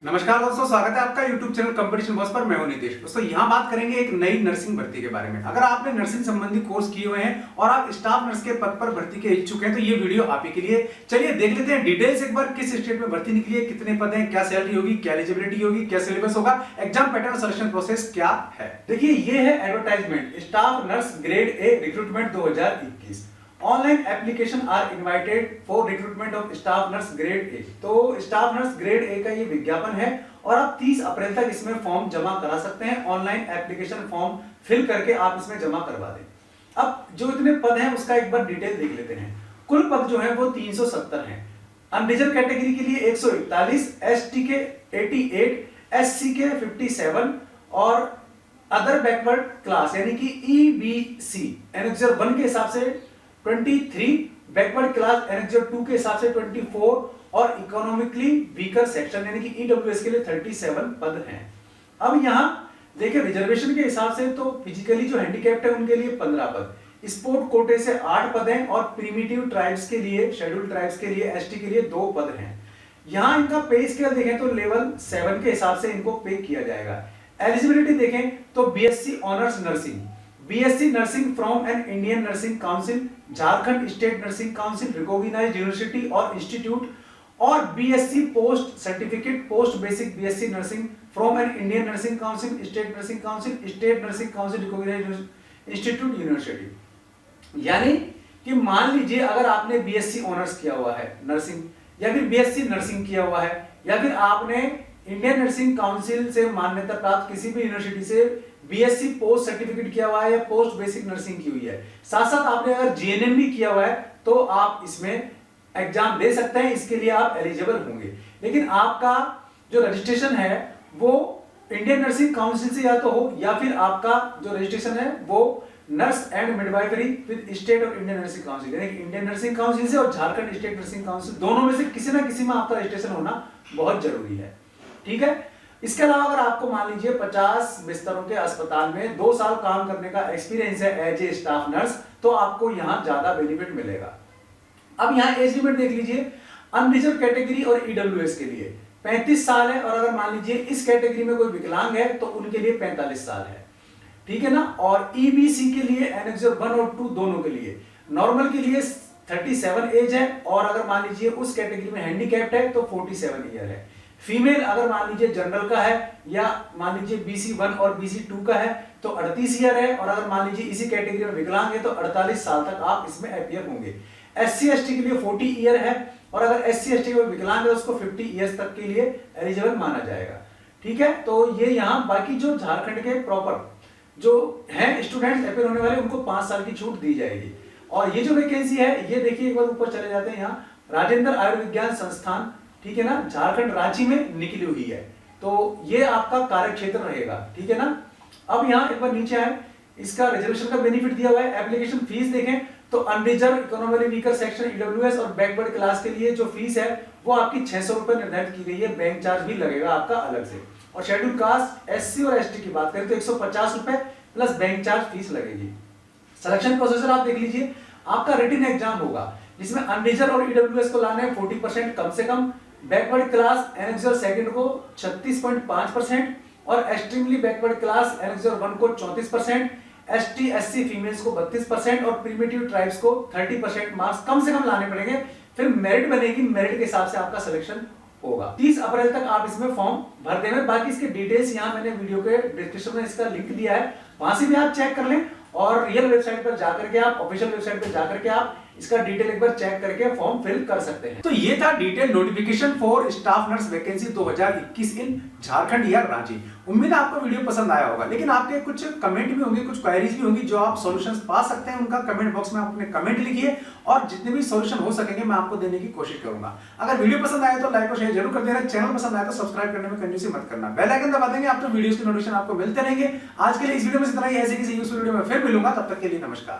नमस्कार दोस्तों, स्वागत है आपका YouTube चैनल कंपटीशन बॉस पर। मैं हूं नितेश। दोस्तों यहाँ बात करेंगे एक नई नर्सिंग भर्ती के बारे में। अगर आपने नर्सिंग संबंधी कोर्स किए हुए हैं और आप स्टाफ नर्स के पद पर भर्ती के इच्छुक हैं तो ये वीडियो आप ही के लिए। चलिए देख लेते हैं डिटेल्स एक बार, किस स्टेट में भर्ती निकली है, कितने पद हैं, क्या सैलरी होगी, क्या एलिजिबिलिटी होगी, क्या सिलेबस होगा, एग्जाम पैटर्न, सिलेक्शन प्रोसेस क्या है। देखिए ये है advertisement, staff nurse grade A recruitment 2021। Online application are invited for recruitment of staff nurse grade A. तो स्टाफ नर्स ग्रेड ए का ये विज्ञापन है और आप 30 अप्रैल तक इसमें फॉर्म जमा करा सकते हैं। ऑनलाइन एप्लीकेशन फॉर्म फिल करके आप इसमें जमा करवा दें। अब जो इतने पद हैं उसका एक बार डिटेल देख लेते हैं। कुल पद जो है वो 370 हैं। अनरिजर्व कैटेगरी के लिए 141, एसटी के 88, एससी के 57 और अदर बैकवर्ड क्लास यानी कि ईबीसी एनेक्सर 1 के हिसाब से 23, बैकवर्ड क्लास एनेक्सर 2 के हिसाब से 24 और इकोनॉमिकली वीकर सेक्शन यानी कि ईडब्ल्यूएस के लिए 37 पद हैं। अब यहां देखिए रिजर्वेशन के हिसाब से तो फिजिकली जो हैंडीकैप्ड है उनके लिए 15 पद, स्पोर्ट कोटे से 8 पद हैं और प्रिमिटिव ट्राइब्स के लिए, शेड्यूल्ड ट्राइब्स के लिए, एसटी के लिए 2 पद हैं। यहां इनका पे स्केल देखें तो लेवल 7 के हिसाब से इनको पे किया जाएगा। एलिजिबिलिटी देखें तो BSc honours nursing, BSc nursing from an Indian nursing council, Jharkhand state nursing council, recognised university और इंस्टीट्यूट, और BSc post certificate post basic BSc nursing from an Indian nursing council, state nursing council, state nursing council, recognised institute university. यानी कि मान लीजिए अगर आपने BSc honours किया हुआ है नर्सिंग, या फिर बीएससी नर्सिंग किया हुआ है, या फिर आपने इंडियन नर्सिंग काउंसिल से मान्यता प्राप्त किसी भी यूनिवर्सिटी से बीएससी पोस्ट सर्टिफिकेट किया हुआ है या पोस्ट बेसिक नर्सिंग की हुई है, साथ साथ आपने अगर जीएनएम भी किया हुआ है तो आप इसमें एग्जाम दे सकते हैं। इसके लिए आप एलिजिबल होंगे। लेकिन आपका जो रजिस्ट्रेशन है वो इंडियन नर्सिंग काउंसिल से या तो हो, या फिर आपका जो रजिस्ट्रेशन है वो nurse and midwifery with state और इंडियन नर्सिंग काउंसिल यानी कि इंडियन नर्सिंग काउंसिल से और झारखंड स्टेट नर्सिंग काउंसिल, दोनों में से किसी ना किसी में आपका रजिस्ट्रेशन होना बहुत जरूरी है। ठीक है। इसके अलावा अगर आपको मान लीजिए 50 बिस्तरों के अस्पताल में 2 साल काम करने का एक्सपीरियंस है एज ए स्टाफ नर्स, तो आपको यहां ज्यादा बेनिफिट मिलेगा। अब यहां एज लिमिट देख लीजिए। अनरिजर्व कैटेगरी और ईडब्ल्यूएस के लिए 35 साल है, और अगर मान लीजिए इस कैटेगरी में कोई विकलांग है तो उनके लिए 45 साल है। ठीक है ना। और ईबीसी के लिए एनेक्सर 1 और 2 दोनों के लिए, नॉर्मल के लिए 37 एज है, और अगर मान लीजिए उस कैटेगरी में हैंडीकैप्ड है तो 47 ईयर है। फीमेल अगर मान लीजिए जनरल का है या मान लीजिए बीसी 1 और बीसी 2 का है तो 38 ईयर है, और अगर मान लीजिए इसी कैटेगरी में विकलांग है तो 48 साल तक आप इसमें अपीयर होंगे। एससी एसटी के लिए 40 ईयर है, और अगर एससी एसटी में विकलांग है उसको 50 ईयर्स तक के लिए एलिजिबल माना जाएगा। ठीक है। तो ये यहाँ बाकी जो झारखंड के प्रॉपर जो हैं स्टूडेंट्स अपीयर होने वाले उनको 5 साल की छूट दी जाएगी। और ये जो वैकेंसी है ये देखिए, एक बार ऊपर चले जाते हैं, यहाँ राजेंद्र आयुर्विज्ञान संस्थान, ठीक है ना, झारखंड रांची में निकली हुई है। तो ये आपका कार्य क्षेत्र रहेगा। ठीक है ना। अब यहाँ एक बार नीचे आए, इसका रिजर्वेशन का बेनिफिट दिया हुआ है। एप्लीकेशन फीस देखें तो unreserved, economically weaker section, EWS और बैकवर्ड क्लास के लिए जो फीस है वो आपकी 600 रुपए निर्धारित की गई है। बैंक चार्ज भी लगेगा आपका अलग से। और शेड्यूल कास्ट, एससी और एसटी की बात करें तो 150 रुपए प्लस बैंक चार्ज फीस लगेगी। सिलेक्शन प्रोसेसर आप देख लीजिए। आपका रिटन एग्जाम होगा जिसमें अनरिजर्व और ईडब्ल्यूएस को लाना है 40% कम से कम, बैकवर्ड क्लास एनेक्सर सेकंड को 36.5% और एक्सट्रीमली बैकवर्ड क्लास एनेक्सर 1 को 34%, एसटी एससी फीमेल्स को 32% और प्रिमिटिव ट्राइब्स को 30% मार्क्स कम से कम लाने पड़ेंगे। फिर मेरिट बनेगी, मेरिट के हिसाब से आपका सिलेक्शन होगा। 30 अप्रैल तक आप इसमें फॉर्म भर देंगे। बाकी इसके डिटेल्स यहाँ मैंने वीडियो के डिस्क्रिप्शन में इसका लिंक दिया है, वहां से भी आप चेक कर लें, और रियल वेबसाइट पर जाकर के आप, ऑफिशियल वेबसाइट पर जाकर के आप इसका डिटेल एक बार चेक करके फॉर्म फिल कर सकते हैं। तो ये था detail notification for staff nurse vacancy 2021 इन झारखंड या रांची। उम्मीद है आपको वीडियो पसंद आया होगा, लेकिन आपके कुछ कमेंट भी होंगे, कुछ क्वेरीज भी होंगी जो आप सॉल्यूशंस पा सकते हैं। उनका कमेंट बॉक्स में आप अपने कमेंट लिखिए और जितने भी सॉल्यूशन हो सकेंगे मैं आपको देने की कोशिश करूंगा। अगर वीडियो पसंद आए तो लाइक और शेयर जरूर कर देना। चैनल पसंद आए तो सब्सक्राइब करने में कंजूसी मत करना। बेल आइकन दबा देंगे आप तो वीडियोस के नोटिफिकेशन आपको मिलते रहेंगे। आज के लिए इस वीडियो में इतना ही। ऐसे किसी यूजफुल वीडियो में फिर मिलूंगा, तब तक के लिए नमस्कार।